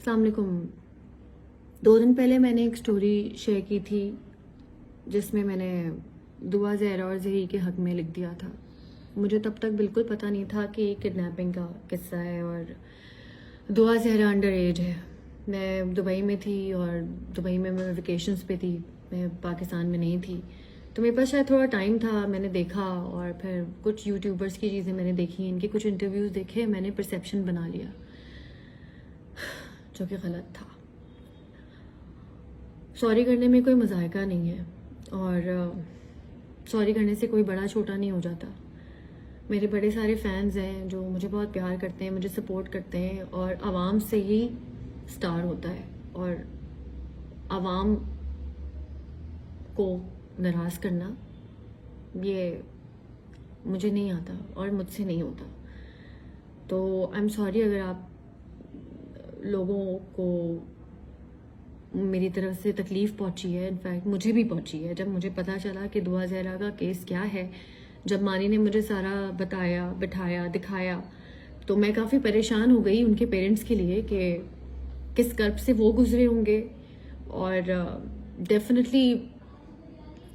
السلام علیکم. 2 دن پہلے میں نے ایک سٹوری شیئر کی تھی جس میں نے دعا زہرا اور زہی کے حق میں لکھ دیا تھا. مجھے تب تک بالکل پتہ نہیں تھا کہ کڈنیپنگ کا قصہ ہے اور دعا زہرا انڈر ایج ہے. میں دبئی میں تھی اور دبئی میں ویکیشنز پہ تھی, میں پاکستان میں نہیں تھی, تو میرے پاس شاید تھوڑا ٹائم تھا. میں نے دیکھا اور پھر کچھ یوٹیوبرس کی چیزیں میں نے دیکھی, ان کے کچھ انٹرویوز دیکھے, میں نے پرسیپشن بنا لیا جو کہ غلط تھا. سوری کرنے میں کوئی مذائقہ نہیں ہے اور سوری کرنے سے کوئی بڑا چھوٹا نہیں ہو جاتا. میرے بڑے سارے فینز ہیں جو مجھے بہت پیار کرتے ہیں, مجھے سپورٹ کرتے ہیں, اور عوام سے ہی سٹار ہوتا ہے اور عوام کو ناراض کرنا یہ مجھے نہیں آتا اور مجھ سے نہیں ہوتا. تو آئی ایم سوری اگر آپ لوگوں کو میری طرف سے تکلیف پہنچی ہے. انفیکٹ مجھے بھی پہنچی ہے. جب مجھے پتہ چلا کہ دعا زہرا کا کیس کیا ہے, جب مانی نے مجھے سارا بتایا, بٹھایا, دکھایا, تو میں کافی پریشان ہو گئی ان کے پیرنٹس کے لیے کہ کس کرب سے وہ گزرے ہوں گے. اور ڈیفینیٹلی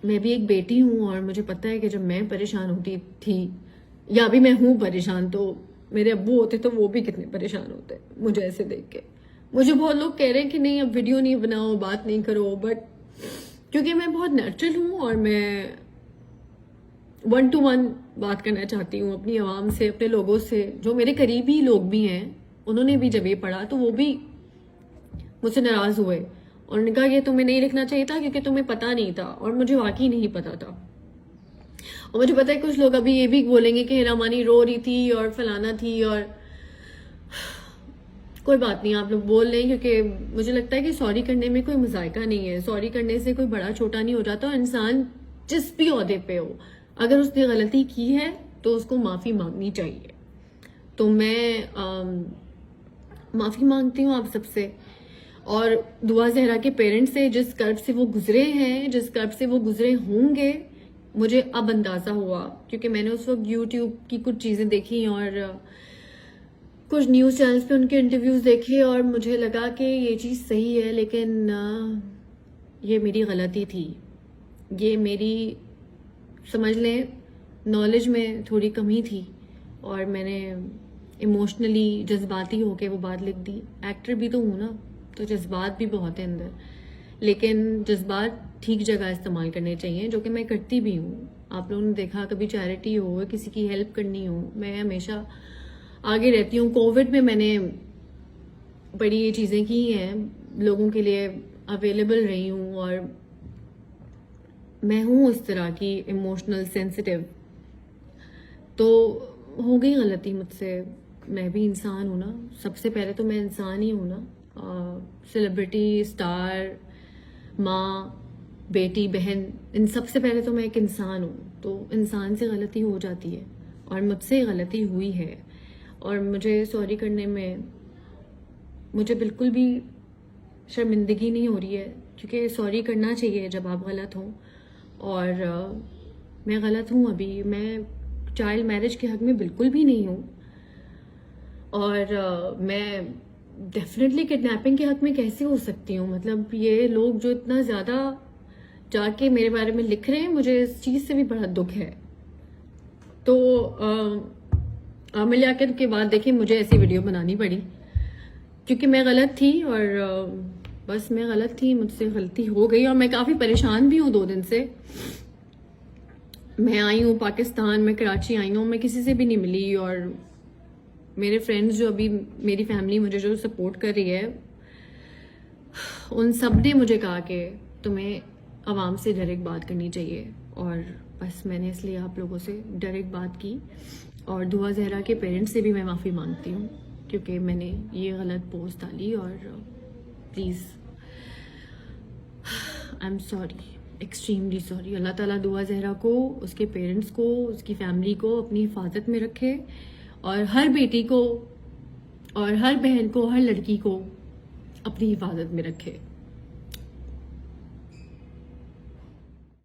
میں بھی ایک بیٹی ہوں اور مجھے پتہ ہے کہ جب میں پریشان ہوتی تھی یا ابھی میں ہوں پریشان, تو میرے ابو ہوتے تو وہ بھی کتنے پریشان ہوتے مجھے ایسے دیکھ کے. مجھے بہت لوگ کہہ رہے ہیں کہ نہیں اب ویڈیو نہیں بناؤ, بات نہیں کرو, بٹ کیونکہ میں بہت نیچرل ہوں اور میں 1 to 1 بات کرنا چاہتی ہوں اپنی عوام سے, اپنے لوگوں سے جو میرے قریبی لوگ بھی ہیں. انہوں نے بھی جب یہ پڑھا تو وہ بھی مجھ سے ناراض ہوئے اور انہوں نے کہا کہ تمہیں نہیں لکھنا چاہیے تھا کیونکہ تمہیں پتہ نہیں تھا, اور مجھے واقعی نہیں پتا تھا. اور مجھے پتا ہے کچھ لوگ ابھی یہ بھی بولیں گے کہ رامانی رو رہی تھی اور فلانا تھی, اور کوئی بات نہیں, آپ لوگ بول لیں, کیونکہ مجھے لگتا ہے کہ سوری کرنے میں کوئی مذائقہ نہیں ہے. سوری کرنے سے کوئی بڑا چھوٹا نہیں ہو جاتا. اور انسان جس بھی عہدے پہ ہو, اگر اس نے غلطی کی ہے تو اس کو معافی مانگنی چاہیے. تو میں معافی مانگتی ہوں آپ سب سے, اور دعا زہرا کے پیرنٹس سے جس کرب سے وہ گزرے ہیں, جس کرب سے وہ گزرے ہوں گے. مجھے اب اندازہ ہوا کیونکہ میں نے اس وقت یوٹیوب کی کچھ چیزیں دیکھی اور کچھ نیوز چینلز پہ ان کے انٹرویوز دیکھے, اور مجھے لگا کہ یہ چیز صحیح ہے, لیکن یہ میری غلطی تھی. یہ میری سمجھ لیں نالج میں تھوڑی کمی تھی اور میں نے ایموشنلی جذباتی ہو کے وہ بات لکھ دی. ایکٹر بھی تو ہوں نا, تو جذبات بھی بہت ہیں اندر, لیکن جذبات ٹھیک جگہ استعمال کرنے چاہیے, جو کہ میں کرتی بھی ہوں. آپ لوگوں نے دیکھا کبھی چیریٹی ہو, کسی کی ہیلپ کرنی ہو, میں ہمیشہ آگے رہتی ہوں. کووڈ میں نے بڑی یہ چیزیں کی ہیں, لوگوں کے لیے اویلیبل رہی ہوں, اور میں ہوں اس طرح کی ایموشنل سینسٹیو. تو ہو گئی غلطی مجھ سے, میں بھی انسان ہوں نا. سب سے پہلے تو میں انسان ہی ہوں نا, سیلیبریٹی, اسٹار, ماں, بیٹی, بہن, ان سب سے پہلے تو میں ایک انسان ہوں. تو انسان سے غلطی ہو جاتی ہے اور مجھ سے غلطی ہوئی ہے, اور مجھے سوری کرنے میں مجھے بالکل بھی شرمندگی نہیں ہو رہی ہے, کیونکہ سوری کرنا چاہیے جب آپ غلط ہوں. اور میں غلط ہوں, ابھی میں چائلڈ میرج کے حق میں بالکل بھی نہیں ہوں, اور میں ڈیفینیٹلی کڈنیپنگ کے حق میں کیسے ہو سکتی ہوں. مطلب یہ لوگ جو اتنا زیادہ جا کے میرے بارے میں لکھ رہے ہیں, مجھے اس چیز سے بھی بڑا دکھ ہے. تو عامل یاقر کے بعد دیکھیں مجھے ایسی ویڈیو بنانی پڑی کیونکہ میں غلط تھی, اور بس میں غلط تھی, مجھ سے غلطی ہو گئی. اور میں کافی پریشان بھی ہوں 2 دن سے. میں آئی ہوں پاکستان, میں کراچی آئی ہوں, میں کسی سے بھی نہیں ملی, اور میرے فرینڈز جو ابھی میری فیملی مجھے جو سپورٹ کر رہی ہے, ان سب نے مجھے کہا کہ تمہیں عوام سے ڈائریکٹ بات کرنی چاہیے. اور بس میں نے اس لیے آپ لوگوں سے ڈائریکٹ بات کی. اور دعا زہرا کے پیرنٹس سے بھی میں معافی مانگتی ہوں کیونکہ میں نے یہ غلط پوسٹ ڈالی, اور please I am sorry, extremely sorry. اللہ تعالیٰ دعا زہرا کو, اس کے پیرنٹس کو, اس کی فیملی کو اپنی حفاظت میں رکھے, اور ہر بیٹی کو اور ہر بہن کو, ہر لڑکی کو اپنی حفاظت میں رکھے.